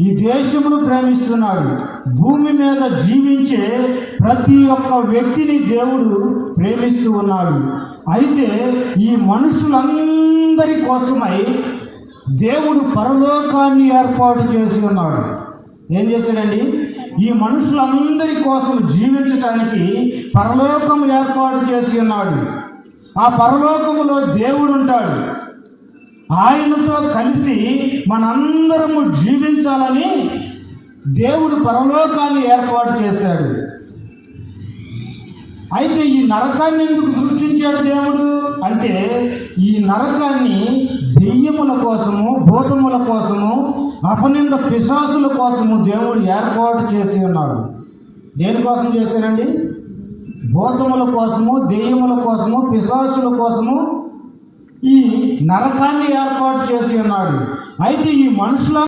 ఈ దేశమును ప్రేమిస్తున్నాడు. భూమి మీద జీవించే ప్రతి ఒక్క వ్యక్తిని దేవుడు ప్రేమిస్తూ ఉన్నాడు. అయితే ఈ మనుషులందరి కోసమై దేవుడు పరలోకాన్ని ఏర్పాటు చేసి ఉన్నాడు. ఏం చేశాడండి? ఈ మనుషులందరి కోసం జీవించటానికి పరలోకం ఏర్పాటు చేసి ఉన్నాడు. ఆ పరలోకములో దేవుడు ఉంటాడు. ఆయనతో కలిసి మనందరము జీవించాలని దేవుడు పరలోకాన్ని ఏర్పాటు చేశాడు. అయితే ఈ నరకాన్ని ఎందుకు సృష్టించాడు దేవుడు అంటే, ఈ నరకాన్ని దెయ్యముల కోసము, భూతముల కోసము, అపనింద పిశాసుల కోసము దేవుడు ఏర్పాటు చేసి ఉన్నాడు. దేనికోసం చేశాడండి? భూతముల కోసము, దెయ్యముల కోసము, పిశాసుల కోసము ఈ నరకాన్ని ఏర్పాటు చేసి ఉన్నాడు. అయితే ఈ మనుషుల